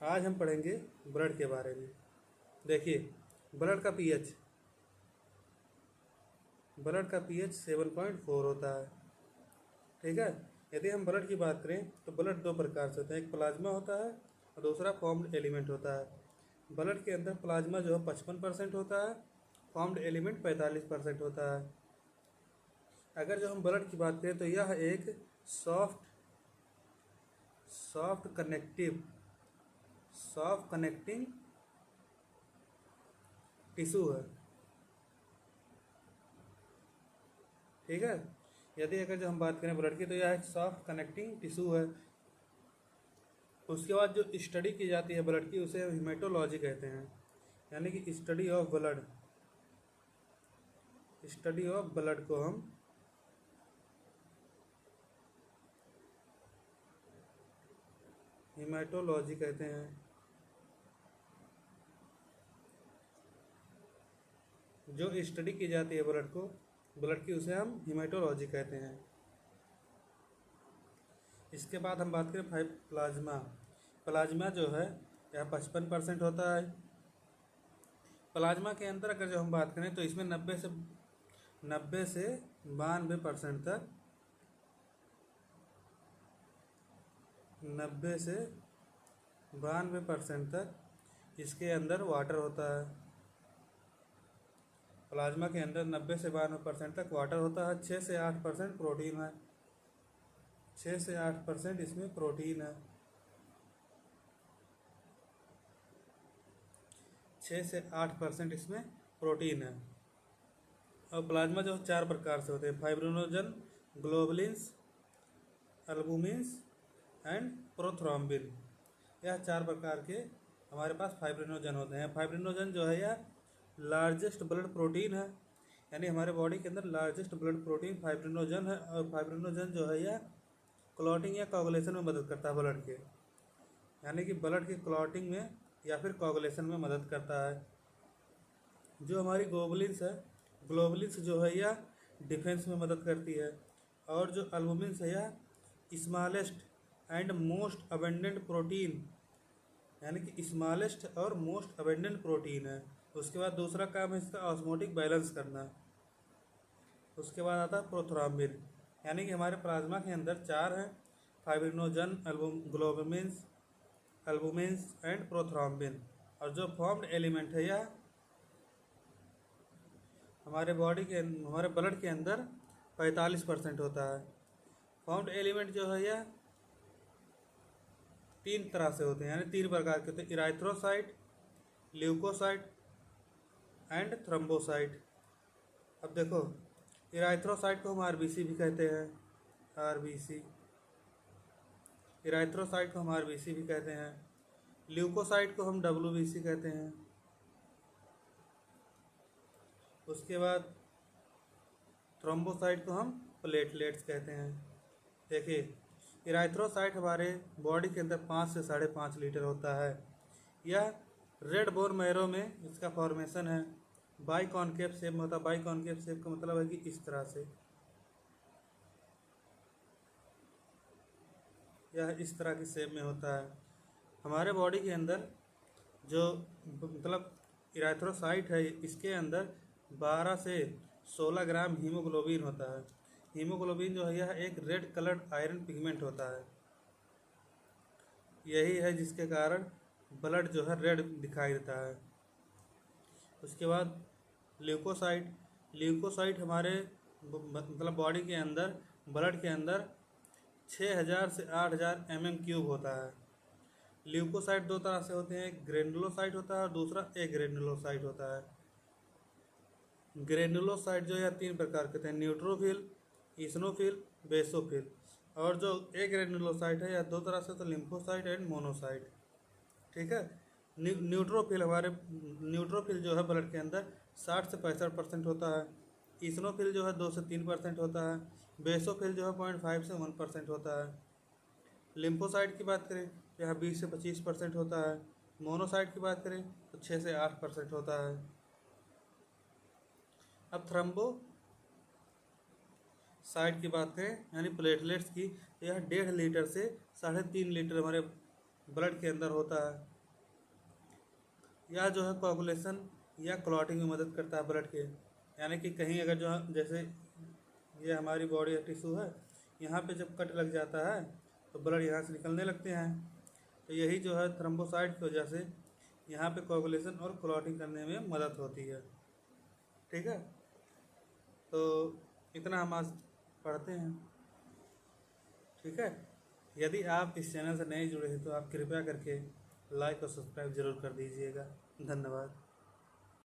आज हम पढ़ेंगे ब्लड के बारे में। देखिए, ब्लड का पीएच 7.4 होता है। ठीक है। यदि हम ब्लड की बात करें तो ब्लड दो प्रकार से होता है, एक प्लाज्मा होता है और दूसरा फॉर्म्ड एलिमेंट होता है। ब्लड के अंदर प्लाज्मा जो है 55% होता है, फॉर्म्ड एलिमेंट 45% होता है। अगर जो हम ब्लड की बात करें तो यह एक soft soft connective soft connecting tissue है। ठीक है। यदि अगर जो हम बात करें ब्लड की तो यह एक सॉफ्ट कनेक्टिंग टिश्यू है। उसके बाद जो स्टडी की जाती है ब्लड की उसे हम हिमेटोलॉजी कहते हैं, यानी कि स्टडी ऑफ ब्लड को हम हिमेटोलॉजी कहते हैं। जो स्टडी की जाती है ब्लड की उसे हम हिमेटोलॉजी कहते हैं। इसके बाद हम बात करें प्लाज्मा। प्लाज्मा जो है यह 55% होता है। प्लाज्मा के अंदर अगर जो हम बात करें तो इसमें 90 से 92% तक 90 से 92% तक इसके अंदर वाटर होता है। प्लाज्मा के अंदर 90 से 92% तक वाटर होता है। 6 से 8% प्रोटीन है। 6 से 8% इसमें प्रोटीन है। 6 से 8% इसमें प्रोटीन है। और प्लाज्मा जो 4 प्रकार से होते हैं, फाइब्रिनोजन, ग्लोबुलिन्स, अल्बुमिन्स एंड प्रोथ्रोम्बिन। यह 4 प्रकार के हमारे पास फाइब्रिनोजन होते हैं। फाइब्रिनोजन जो है यह लार्जेस्ट ब्लड प्रोटीन है, यानी हमारे बॉडी के अंदर लार्जेस्ट ब्लड प्रोटीन फाइब्रिनोजन है। और फाइब्रिनोजन जो है यह क्लॉटिंग या कोगुलेशन में मदद करता है ब्लड के, यानी कि ब्लड की क्लॉटिंग में या फिर कोगुलेशन में मदद करता है। जो हमारी ग्लोबुलिन्स जो है यह डिफेंस में मदद करती है। और जो अल्बुमिन्स है यह smallest and most abundant protein, यानी कि स्मॉलेस्ट और मोस्ट अबेंडेंट प्रोटीन है। उसके बाद दूसरा काम है इसका ऑस्मोटिक बैलेंस करना। उसके बाद आता है प्रोथ्रोम्बिन, यानी कि हमारे प्लाज्मा के अंदर 4 हैं, फाइब्रिनोजन, अल्बुमिन्स एंड प्रोथ्रोम्बिन। और जो फॉर्म्ड एलिमेंट है यह हमारे ब्लड के अंदर 45% होता है। फॉर्म्ड एलिमेंट जो है यह 3 तरह से होते हैं, यानी 3 प्रकार के होते हैं, इराइथ्रोसाइट, ल्यूकोसाइट एंड थ्रोम्बोसाइट। अब देखो, इराइथ्रोसाइट को हम आरबीसी भी कहते हैं। आरबीसी भी कहते हैं। ल्यूकोसाइट को हम डब्ल्यूबीसी कहते हैं। उसके बाद थ्रोम्बोसाइट को हम प्लेटलेट्स कहते हैं। देखिए, इराइथ्रोसाइट हमारे बॉडी के अंदर 5 से 5.5 लीटर होता है। यह रेड बोन मैरो में इसका फॉर्मेशन है। बाई कॉन्केव शेप में होता है। बाई कॉन्केव शेप का मतलब है कि इस तरह से, यह इस तरह की शेप में होता है। हमारे बॉडी के अंदर जो मतलब इराइथ्रोसाइट है इसके अंदर 12 से 16 ग्राम हीमोग्लोबिन होता है। हीमोग्लोबिन जो है यह एक रेड कलर्ड आयरन पिगमेंट होता है। यही है जिसके कारण ब्लड जो है रेड दिखाई देता है। उसके बाद ल्यूकोसाइट हमारे मतलब बॉडी के अंदर ब्लड के अंदर 6000 से 8000 mm³ होता है। ल्यूकोसाइट 2 तरह से होते हैं, एक ग्रेनुलोसाइट होता है और दूसरा एग्रेनुलोसाइट होता है। ग्रेनुलोसाइट जो है 3 प्रकार के होते हैं, न्यूट्रोफिल, इसिनोफिल, बेसोफिल। और जो एग्रेनुलोसाइट है यह 2 तरह से, तो लिम्फोसाइट एंड मोनोसाइट। ठीक है। न्यूट्रोफिल जो है ब्लड के अंदर 60 से 65% होता है। इसिनोफिल जो है 2 से 3% होता है। बेसोफिल जो है 0.5 से 1% होता है। लिम्फोसाइट की बात करें तो यह 20 से 25% होता है। मोनोसाइट की बात करें तो 6 से 8% होता है। अब थ्रोम्बोसाइट की बात करें यानी प्लेटलेट्स की, तो यह 1.5 लीटर से 3.5 लीटर हमारे ब्लड के अंदर होता है, या जो है कोagulation या क्लॉटिंग में मदद करता है ब्लड के। यानी कि कहीं अगर जो है, जैसे ये हमारी बॉडी का टिश्यू है, यहाँ पे जब कट लग जाता है तो ब्लड यहाँ से निकलने लगते हैं। तो यही जो है थ्रोम्बोसाइट की वजह से यहाँ पे कोagulation और क्लॉटिंग करने में मदद होती है। ठीक है, तो इतना हम आज पढ़ते हैं। ठीक है, यदि आप इस चैनल से नए जुड़े हैं तो आप कृपया करके लाइक और सब्सक्राइब जरूर कर दीजिएगा। धन्यवाद।